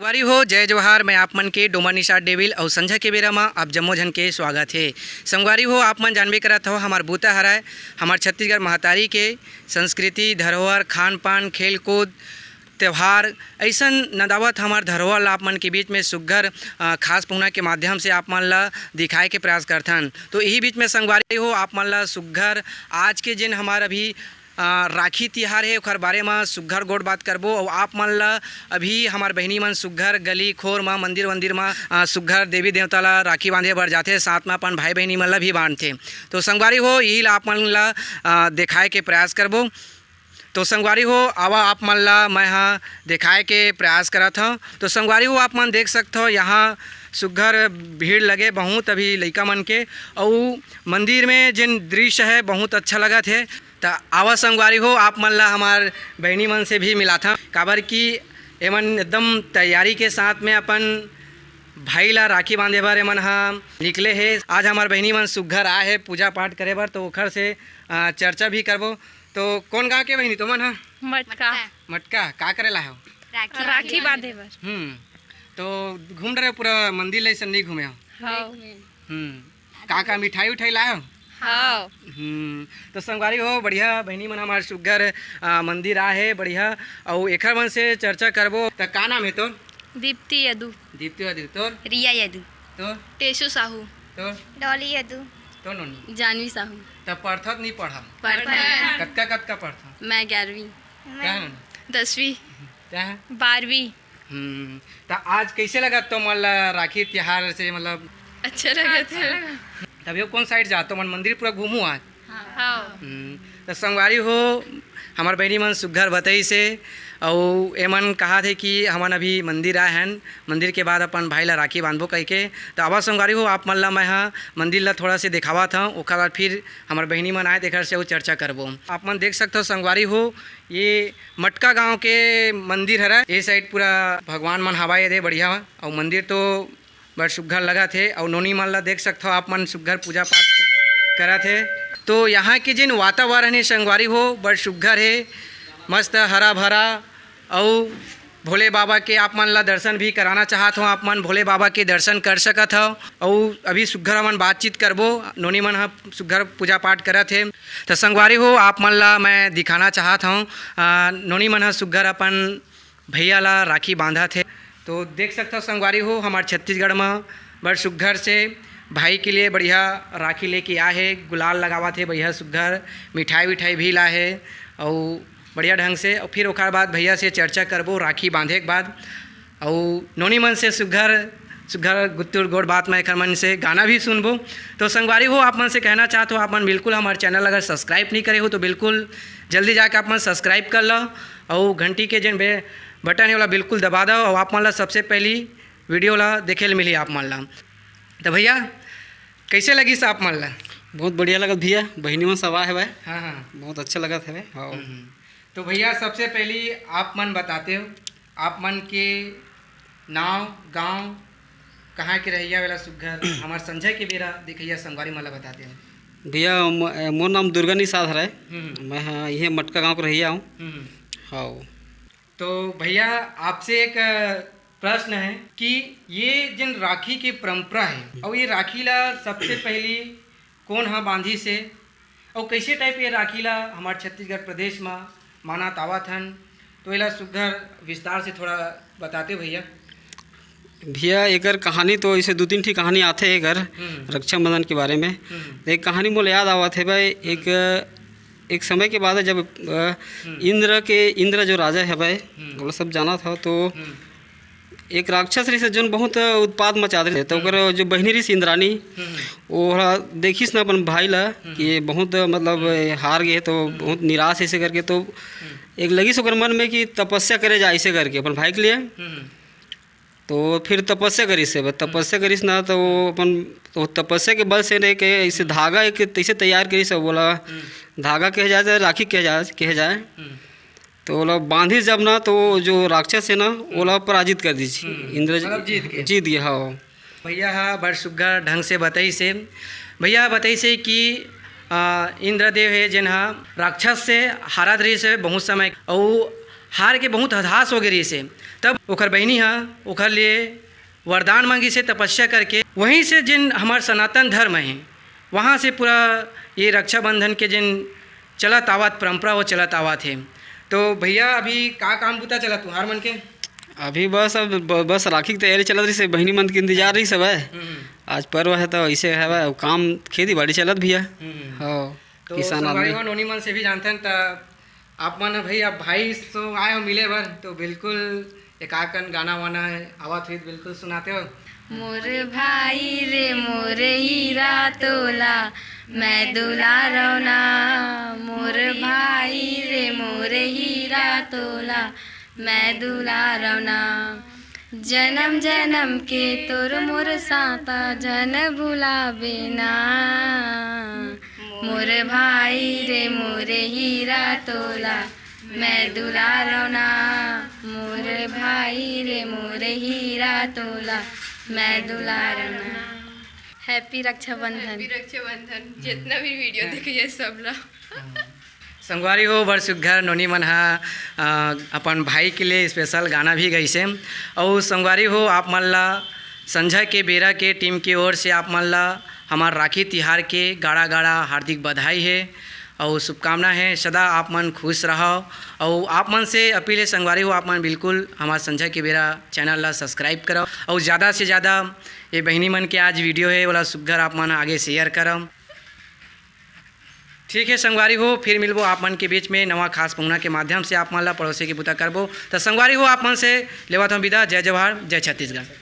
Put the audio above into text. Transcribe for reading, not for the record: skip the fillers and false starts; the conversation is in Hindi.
वारी हो जय जवाहर। मैं आप मन के डोमा निषाद डेविल और संझा के बेरा में आप जम्मो जन के स्वागत है। संगवारी हो आप मन जानबे करत हो हमार बूता हराय हमार छत्तीसगढ़ महतारी के संस्कृति धरोहर खान पान खेल कूद त्यौहार ऐसा नदावत हमार धरोहर आप मन के बीच में सुघर खास पहुना के माध्यम से आप मन ला दिखाए के प्रयास करथन। तो यही बीच में संगवारी हो आप मन ला सुघर आज के जिन हमार अभी राखी तिहार है ओखर बारे में सुघर गोड़ बात करबो और आप मन ला अभी हमार बहनी मन सुघर गली खोर में मंदिर वंदिर में सुघर देवी देवता ला राखी बांधे बर जाते, साथ में अपन भाई बहनी मन ला भी बांधते। तो संगवारी हो यही ला आप मन ला दिखाए के प्रयास करबो। तो संगवारी हो आवा आप मन ला मैं हाँ दिखाए के प्रयास करत हूँ। तो संगवारी हो आप मन देख सकते हो यहाँ सुघर भीड़ लगे बहुत अभी लइका मन के और मंदिर में जिन दृश्य है बहुत अच्छा लगत है। तो आवा संगवारी हो आप मन ला हमार बहनी मन से भी मिला था काबर की एमन एकदम तैयारी के साथ में अपन भाई ला राखी बांधे बर एमन हाँ निकले है। आज हमार बहनी मन सुघर आए है पूजा पाठ करे बर, तो ओखर से चर्चा भी करबो। तो कौन गाँव के बहनी तुमन हाँ? मटका मटका का करे ला हो? राखी बांधे बर। तो घूम रहे पूरा मंदिर ले नहीं घूमे हो? का मिठाई उठाई लाए हो? हाँ। तो संगवारी हो बढ़िया बहनी मन हमारे सुघर मंदिर आ है बढ़िया और एखर मन से चर्चा करबो। तो का नाम है तोर? दीप्ति यदु। दीप्ति यदु। तोर? रिया यदु। तोर? टेशु साहू। तोर? डॉली यदु। तो नोनी जानवी साहू। तब पढ़त नहीं पढ़ा? पढ़ता। कतका पढ़ता? मैं 11वीं। क्या है? 10वीं। क्या है? 12वीं। तो आज कैसे लगा तो मतलब राखी त्योहार से मतलब अच्छा लगा था। तभी कौन साइड जातो मन मंदिर पूरा घूमू आज? हाँ। तो संगवारी हो हमार बहनी मन सुघर बताई से और एमन कहा थे कि हमन अभी मंदिर आए हैं, मंदिर के बाद अपन भाई ला राखी बांधबो कह के। तो आवा संगवारी हो आप मन ला मैं हाँ मंदिर ला थोड़ा से दिखावा था, ओकर बाद फिर हमार बहनी मन आए देकर से वो चर्चा करबो। आप मन देख सकते हो संगवारी हो ये मटका गांव के मंदिर है। ये साइड पूरा भगवान मन हवाए दे बढ़िया और मंदिर तो बड़ सुघर लगा थे और नोनी मन ला देख सकते हो आप मन सुघर पूजा पाठ करा थे। तो यहाँ के जिन वातावरण है संगवारी हो बड़ सुघर है, मस्त हरा भरा और भोले बाबा के आप मन ला दर्शन भी कराना चाहत हो। आप मन भोले बाबा के दर्शन कर सकत हो और अभी सुघर हमन बातचीत करबो। नोनी मन हाँ सुघर पूजा पाठ करत है। तो संगवारी हो आप मन ला मैं दिखाना चाहत हूँ नोनी मन हाँ सुघर अपन भैया ला राखी बांधा थे। तो देख सकते हो संगवारी हो हमारे छत्तीसगढ़ में बड़ सुघर से भाई के लिए बढ़िया राखी लेके आए है, गुलाल लगावा थे बढ़िया सुघर, मिठाई विठाई भी ला है और बढ़िया ढंग से। और फिर ओकर बाद भैया से चर्चा करबो राखी बांधे के बाद और नोनी मन से सुघर गुत्तुर गोड़ बात में एकर मन से गाना भी सुनबो। तो संगवारी हो आप मन से कहना चाहते हो आप मन बिल्कुल हमारे चैनल अगर सब्सक्राइब नहीं करे हो तो बिल्कुल जल्दी जाके आप मन सब्सक्राइब कर लो और घंटी के जिन बटन है वाला बिल्कुल दबा दो और आप मन ला सबसे पहली वीडियो ला देखे ले मिली आप मन ला। तो भैया कैसे लगी आप मन ला? बहुत बढ़िया लगत भैया, बहनी में सवा है भाई। हाँ बहुत अच्छा लगत है। हाँ। तो भैया सबसे पहली आप मन बताते हो आप मन के नाव गांव कहाँ के रहिया वाला सुघर हमार संजय के बेरा देखिया संगवारी मला बताते हो। भैया मोर नाम दुर्गा निषाद है। मैं हाँ ये मटका गाँव को रहिया हूँ। हाँ। तो भैया आपसे एक प्रश्न है कि ये जिन राखी की परंपरा है और ये राखी ला सबसे पहली कौन हाँ बांधी से और कैसे टाइप ये राखी ला हमारे छत्तीसगढ़ प्रदेश में माना तावत हन, तो इला सुघर विस्तार से थोड़ा बताते भैया। भैया एकर कहानी तो ऐसे 2-3 ठी कहानी आते है एकर रक्षाबंधन के बारे में। एक कहानी मोले याद आवत है भाई, एक समय के बाद जब इंद्र जो राजा है भाई वो सब जाना था, तो एक राक्षस रही से जो बहुत उत्पाद मचा रहे तो जो बहनी रही इंद्रानी वो देखिस ना अपन भाई ला कि बहुत मतलब हार गए तो बहुत निराश ऐसे करके, तो एक लगी से मन में कि तपस्या करे जाए ऐसे करके अपन भाई के लिए। तो फिर तपस्या करिस ना तो अपन तो तपस्या के बल से नहीं के ऐसे धागा एक तैसे तैयार करिस बोला धागा कहे जाए राखी कहे जाए तो वो बांधी जब ना तो जो राक्षस है ना वो पराजित कर दीजिए, इंद्र जीत गया। हाँ भैया हाँ बड़ सुघर ढंग से बताई से भैया बताई से कि इंद्रदेव है जिन हाँ राक्षस से हारा रही से बहुत समय और हार के बहुत हताश हो गई से। तब ओकर बहनी हा ओकर लिए वरदान मांगी से तपस्या करके, वहीं से जिन हमार सनातन धर्म है वहाँ से पूरा ये रक्षाबंधन के जिन चलत आवत परंपरा वो चलत आवत है। तो भैया अभी का काम बुता चला तुम्हार मन के? अभी बस अब बस राखी की तैयारी चलत रही से, बहनी मन के इंतजार रही सब है। आज पर्व है तो ऐसे है अब काम खेती बाड़ी चलत भैया। हाँ तो किसान आदमी संगवारी हो नोनी मन से भी जानते हैं। तो आप मन भाई अब भाई तो आए हो मिले बर, तो बिल्कुल एक आकन गाना वाना आवत हुई बिल्कुल सुनाते हो। मोर भाई रे मोर हीरा तोला मैं दुलारौना, मोर भाई रे मोर हीरा तोला मैं दुलारौना, जन्म जन्म के तोर मोर साता जन भुलाबे ना, मोर भाई रे मोर हीरा तोला मैं दुलारौना, मोर भाई रे मोर हीरा तोला मैं दुलारौना। हैप्पी रक्षाबंधन। रक्षाबंधन जितना भी वीडियो देखिए सब ला संगवारी हो बड़ सुघर नोनी मन हा अपन भाई के लिए स्पेशल गाना भी गई से। और संगवारी हो आप मन ला संजय के बेरा के टीम की ओर से आप मन ला हमार राखी तिहार के गाड़ा गाड़ा हार्दिक बधाई है और शुभकामना है। सदा आप मन खुश रहो। और आप मन से अपील है संगवारी हो आप मन बिल्कुल हमारे संजय के बेरा चैनल ला सब्सक्राइब करो और ज़्यादा से ज़्यादा ये बहनी मन के आज वीडियो है वाला सुघर आप मन आगे शेयर करो। ठीक है संगवारी हो, फिर मिलबो आप मन के बीच में नवा खास पहुना के माध्यम से आप मन ला पड़ोसी की बुता करबो। तो संगवारी हो आप मन से लेवत हूँ विदा। जय जवाहर जय छत्तीसगढ़।